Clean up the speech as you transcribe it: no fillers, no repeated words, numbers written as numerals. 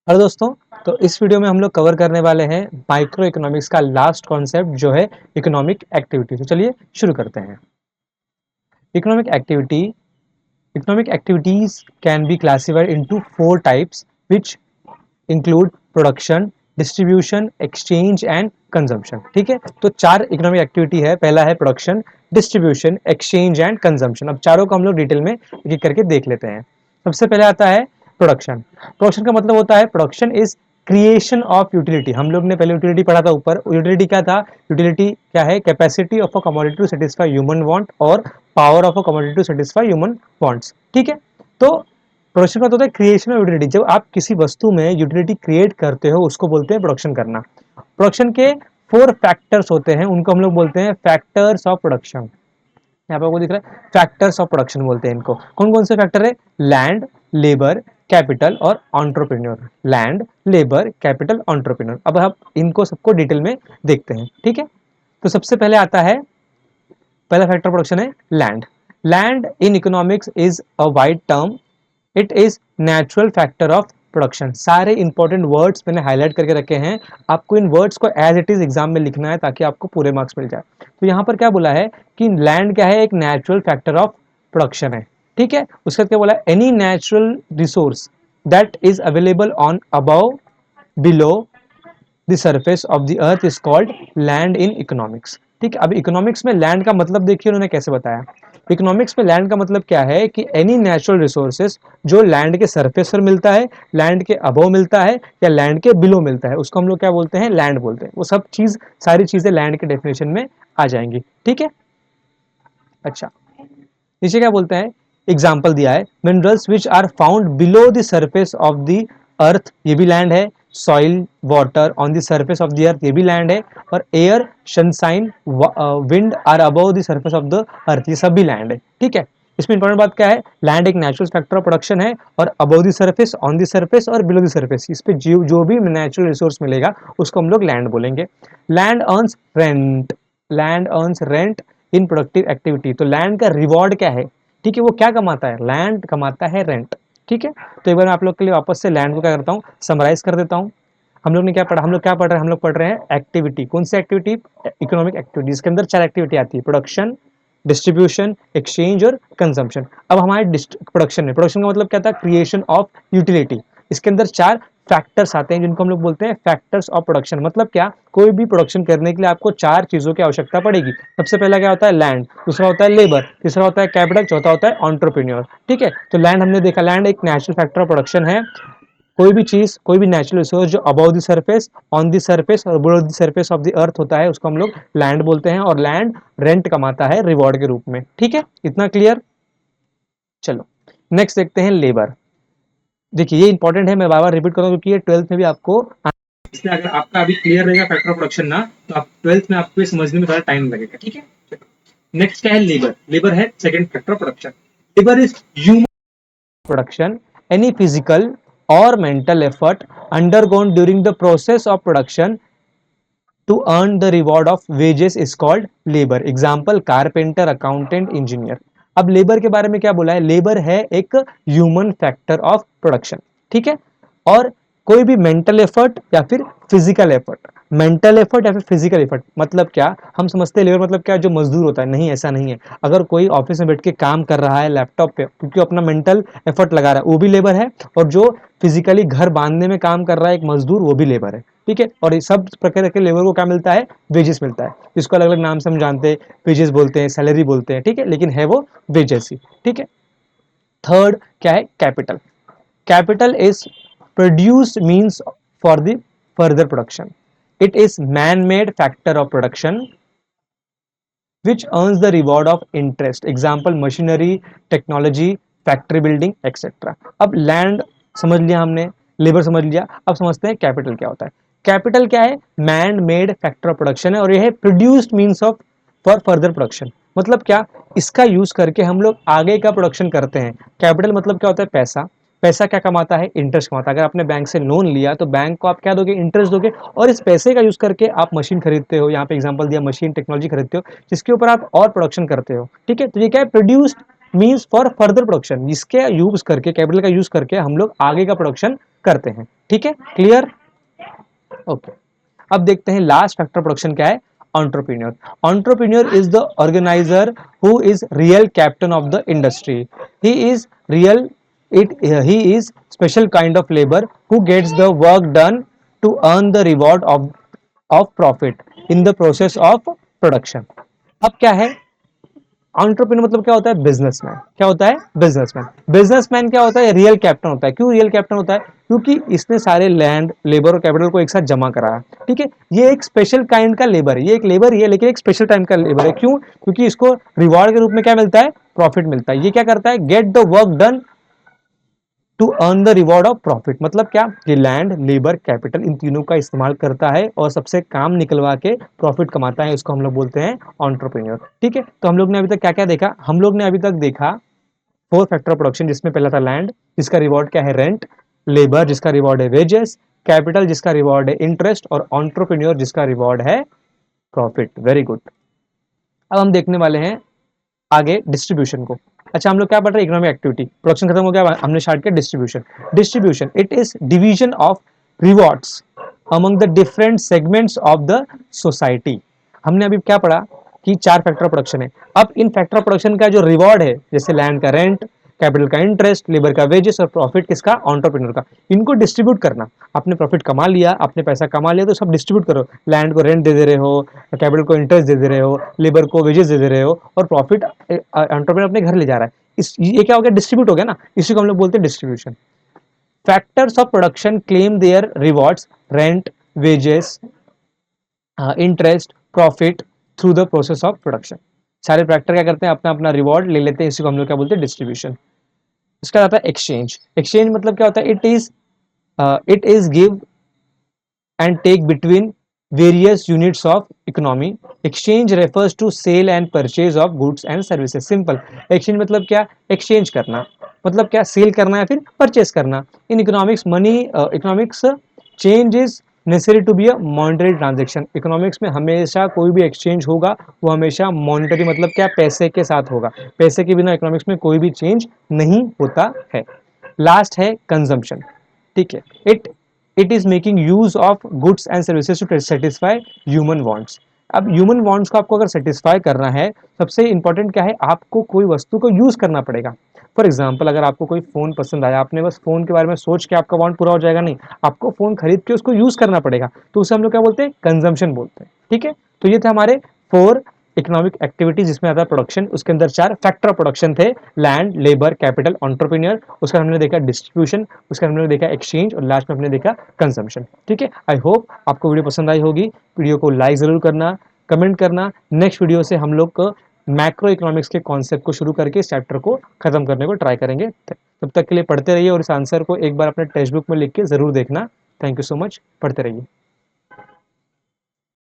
Hello दोस्तों। तो इस वीडियो में हम लोग कवर करने वाले हैं माइक्रो इकोनॉमिक्स का लास्ट कॉन्सेप्ट जो है इकोनॉमिक एक्टिविटी। तो चलिए शुरू करते हैं। Economic activity economic activities can be classified into four types which include production, distribution, exchange and consumption. ठीक है, तो चार इकोनॉमिक एक्टिविटी है। पहला है production, distribution, exchange and consumption. अब चारों को हम लोग डिटेल में एक एक करके देख लेते हैं। सबसे पहले आता है प्रोडक्शन। प्रोडक्शन का मतलब होता है production is creation of utility. हम लोग ने पहले यूटिलिटी पढ़ा था ऊपर। यूटिलिटी क्या था? यूटिलिटी क्या है? Capacity of a commodity to satisfy human want और power of a commodity to satisfy human wants. ठीक है, तो प्रोडक्शन का होता है क्रिएशन ऑफ यूटिलिटी। जब आप किसी वस्तु में यूटिलिटी क्रिएट करते हो उसको बोलते हैं प्रोडक्शन करना। प्रोडक्शन के फोर फैक्टर्स होते हैं, उनको हम लोग बोलते हैं फैक्टर्स ऑफ प्रोडक्शन। यहाँ पे आपको दिख रहा है फैक्टर्स ऑफ प्रोडक्शन बोलते हैं इनको। कौन कौन से फैक्टर है? लैंड, लेबर, कैपिटल और entrepreneur. Land, labour, capital, entrepreneur. अब आप इनको सबको डिटेल में देखते हैं। ठीक है, तो सबसे पहले आता है, पहला फैक्टर प्रोडक्शन है land. Land in economics is a wide term. It is natural factor of production. सारे इंपॉर्टेंट वर्ड्स मैंने हाईलाइट करके रखे हैं। आपको इन वर्ड्स को एज इट इज एग्जाम में लिखना है ताकि आपको पूरे मार्क्स मिल जाए। तो यहाँ पर क्या बोला है कि लैंड क्या है? एक नेचुरल फैक्टर ऑफ प्रोडक्शन है। ठीक है, उसके बाद क्या बोला? Any natural resource that is available on above, below the surface of the earth is called land in economics. ठीक है, अब इकोनॉमिक्स में लैंड का मतलब देखिए उन्होंने कैसे बताया। इकोनॉमिक्स में लैंड का मतलब क्या है कि एनी नेचुरल रिसोर्सेज जो लैंड के सरफेस पर मिलता है, लैंड के अबव मिलता है या लैंड के बिलो मिलता है, उसको हम लोग क्या बोलते हैं? लैंड बोलते हैं। वो सब चीज, सारी चीजें लैंड के डेफिनेशन में आ जाएंगी। ठीक है, अच्छा, नीचे क्या बोलते हैं? एग्जाम्पल दिया है, minerals which are found below the surface of the earth, ये भी लैंड है। Soil, water on the surface of the earth, ये भी लैंड है। और air, sunshine, wind are above the surface of the earth, ये सब भी लैंड है। ठीक है, इसमें इंपॉर्टेंट बात क्या है? लैंड एक नेचुरल फैक्टर ऑफ प्रोडक्शन है और above the surface, on the surface और बिलो द सरफेस, इस पे जो भी नेचुरल रिसोर्स मिलेगा उसको हम लोग लैंड बोलेंगे। Land earns rent. Land earns rent in productive activity. तो लैंड का रिवॉर्ड क्या है? ठीक है, वो क्या कमाता है? लैंड कमाता है रेंट। ठीक है, तो एक बार मैं आप लोग के लिए वापस से लैंड को क्या करता हूँ, समराइज कर देता हूँ। हम लोग ने क्या पढ़ा? हम लोग क्या पढ़ रहे हैं? हम लोग पढ़ रहे हैं एक्टिविटी। कौन सी एक्टिविटी? इकोनॉमिक एक्टिविटी, जिसके अंदर चार एक्टिविटी आती है, प्रोडक्शन, डिस्ट्रीब्यूशन, एक्सचेंज और कंजम्पशन। अब हमारे प्रोडक्शन में, प्रोडक्शन का मतलब क्या था? Creation of utility. इसके अंदर चार फैक्टर्स आते हैं जिनको हम लोग बोलते हैं फैक्टर्स ऑफ प्रोडक्शन। मतलब क्या? कोई भी प्रोडक्शन करने के लिए आपको चार चीजों की आवश्यकता पड़ेगी। सबसे पहला क्या होता है? लैंड, दूसरा होता है लेबर, तीसरा होता है कैपिटल, चौथा होता है एंटरप्रेन्योर। ठीक है, तो लैंड हमने देखा, लैंड एक नेचुरल फैक्टर ऑफ प्रोडक्शन है। कोई भी चीज, कोई भी नेचुरल रिसोर्स जो above the surface, on the surface और below the surface of the earth होता है उसको हम लोग लैंड बोलते हैं। और लैंड रेंट कमाता है रिवॉर्ड के रूप में। ठीक है, इतना क्लियर? चलो नेक्स्ट देखते हैं लेबर। देखिए ये इंपॉर्टेंट है, मैं बार बार रिपीट करूँ क्योंकि ये 12th में भी आपको, इसलिए अगर आपका अभी क्लियर रहेगा फैक्टर ऑफ प्रोडक्शन ना, तो आप 12th में आपको ये समझने में थोड़ा टाइम लगेगा। ठीक है, नेक्स्ट क्या है? लेबर। लेबर है second factor of production. Labour is human production, any physical or mental effort undergone during the process of production to earn the reward of wages is called labor. Example, carpenter, accountant, engineer. अब labour के बारे में क्या बोला है? Labour है एक human factor of production. ठीक है, और कोई भी मेंटल एफर्ट या फिर फिजिकल एफर्ट, मेंटल एफर्ट या फिर फिजिकल एफर्ट मतलब क्या? हम समझते हैं लेबर मतलब क्या? जो मजदूर होता है। नहीं, ऐसा नहीं है। अगर कोई ऑफिस में बैठ के काम कर रहा है लैपटॉप पे क्योंकि अपना मेंटल एफर्ट लगा रहा है, वो भी लेबर है। और जो फिजिकली घर बांधने में काम कर रहा है एक मजदूर, वो भी लेबर है। ठीक है, और ये सब प्रकार के लेबर को क्या मिलता है? वेजेस मिलता है, जिसको अलग अलग नाम से हम जानते हैं, वेजेस बोलते हैं, सैलरी बोलते हैं। ठीक है, लेकिन है वो वेजेस ही। ठीक है, थर्ड क्या है? Capital. Capital is produced means for the further production. It is man made factor of production which earns the reward of interest. Example, machinery, technology, factory building etcetera. अब लैंड समझ लिया हमने, labour समझ लिया, अब समझते हैं कैपिटल क्या होता है। कैपिटल क्या है? Man made factor of production है और यह है produced means of for further production. मतलब क्या? इसका यूज करके हम लोग आगे का प्रोडक्शन करते हैं। कैपिटल मतलब क्या होता है? पैसा। पैसा क्या कमाता है? इंटरेस्ट कमाता है। अगर आपने बैंक से लोन लिया तो बैंक को आप क्या दोगे? इंटरेस्ट दोगे। और इस पैसे का यूज करके आप मशीन खरीदते हो, यहाँ पे एग्जांपल दिया, मशीन टेक्नोलॉजी खरीदते हो, जिसके ऊपर आप और प्रोडक्शन करते हो। ठीक है, तो ये क्या है? Produced means for further production, जिसके यूज करके, कैपिटल का यूज करके हम लोग आगे का प्रोडक्शन करते हैं। ठीक है, क्लियर? ओके, अब देखते हैं लास्ट फैक्टर प्रोडक्शन क्या है, entrepreneur. Entrepreneur is the organizer who is real captain of the industry. He is real, he is special kind of labor who gets the work done to earn the reward of profit in the process of production. अब क्या है, entrepreneur मतलब क्या होता है, businessman. क्या होता है, बिजनेसमैन। बिजनेसमैन क्या होता है, रियल कैप्टन होता है। क्यों रियल कैप्टन होता है, क्योंकि इसने सारे लैंड, लेबर और कैपिटल को एक साथ जमा कराया। ठीक है, ये एक स्पेशल काइंड का लेबर है, ये एक लेबर ही है लेकिन एक स्पेशल टाइम का लेबर है। क्यों, क्योंकि इसको रिवॉर्ड के रूप में क्या मिलता है, प्रॉफिट मिलता है। ये क्या करता है, get the work done to earn the reward of profit. मतलब क्या, ये लैंड, लेबर, कैपिटल, इन तीनों का इस्तेमाल करता है और सबसे काम निकलवा के प्रॉफिट कमाता है। इसको हम लोग बोलते हैं एंटरप्रेन्योर। ठीक है, तो हम लोग ने अभी तक क्या क्या देखा, हम लोग ने अभी तक देखा 4 फैक्टर प्रोडक्शन, जिसमें पहला था लैंड, जिसका रिवॉर्ड क्या है, रेंट। लेबर, जिसका रिवॉर्ड है वेजेस। कैपिटल, जिसका रिवॉर्ड है इंटरेस्ट। और एंटरप्रेन्योर, जिसका रिवॉर्ड है प्रॉफिट। Very good. अब हम देखने वाले हैं आगे डिस्ट्रीब्यूशन को। अच्छा, हम लोग क्या पढ़ रहे हैं, इकोनॉमिक एक्टिविटी। प्रोडक्शन खत्म हो गया, हमने स्टार्ट किया distribution. Distribution, it is division of rewards among the different segments of the society. हमने अभी क्या पढ़ा कि 4 फैक्टर प्रोडक्शन है। अब इन फैक्टर प्रोडक्शन का जो रिवॉर्ड है, जैसे लैंड का रेंट, कैपिटल का इंटरेस्ट, लेबर का वेजेस और प्रॉफिट किसका, एंटरप्रेन्योर का, इनको डिस्ट्रीब्यूट करना। आपने प्रॉफिट कमा लिया, आपने पैसा कमा लिया, तो सब डिस्ट्रीब्यूट करो। लैंड को रेंट दे दे रहे हो, कैपिटल को इंटरेस्ट दे दे रहे हो, लेबर को वेजेस दे दे रहे हो, और प्रॉफिट एंटरप्रेन्योर अपने घर ले जा रहा है। ये क्या हो गया, डिस्ट्रीब्यूट हो गया ना, इसी को हम लोग बोलते हैं distribution. Factors of production claim their rewards, rent, wages, interest, profit through the process of production. सारे फैक्टर क्या करते हैं, अपना अपना रिवॉर्ड ले लेते हैं, इसी को हम लोग क्या बोलते हैं, डिस्ट्रीब्यूशन। इसका आता है एक्सचेंज। एक्सचेंज मतलब क्या होता है, it is give and take between various units of economy. Exchange refers to sale and purchase of goods and services. Simple. Exchange मतलब क्या, exchange करना, मतलब क्या, सेल करना या फिर परचेस करना। In economics money, economics change is necessary to be a monetary transaction. Economics में हमेशा कोई भी एक्सचेंज होगा वो हमेशा मॉनिटरी मतलब क्या, पैसे के साथ होगा। पैसे के बिना इकोनॉमिक्स में कोई भी चेंज नहीं होता है। लास्ट है कंजम्पशन। ठीक है, it is making use of goods and services to satisfy human wants. अब ह्यूमन वांट्स को आपको अगर सेटिस्फाई करना है, सबसे इंपॉर्टेंट क्या है, आपको कोई वस्तु को यूज करना पड़ेगा। फॉर एग्जाम्पल, अगर आपको कोई फोन पसंद आया, आपने बस फोन के बारे में सोच के आपका वांट पूरा हो जाएगा, नहीं, आपको फोन खरीद के उसको यूज करना पड़ेगा, तो उसे हम लोग क्या बोलते हैं, कंजम्पशन बोलते हैं। ठीक है, तो ये थे हमारे 4 इकोनॉमिक एक्टिविटी, जिसमें आता है प्रोडक्शन। उसके अंदर 4 फैक्टर प्रोडक्शन थे, लैंड, लेबर, कैपिटल, एंटरप्रेन्योर। उसका हमने देखा डिस्ट्रीब्यूशन, उसका हमने देखा एक्सचेंज, और लास्ट में हमने देखा कंजम्पशन। ठीक है, आई होप आपको वीडियो पसंद आई होगी। वीडियो को लाइक जरूर करना, कमेंट करना। नेक्स्ट वीडियो से हम लोग को मैक्रो इकोनॉमिक्स के कॉन्सेप्ट को शुरू करके इस चैप्टर को खत्म करने को ट्राई करेंगे। तब तक के लिए पढ़ते रहिए और इस आंसर को एक बार अपने टेक्स्ट बुक में लिख के जरूर देखना। थैंक यू सो मच, पढ़ते रहिए।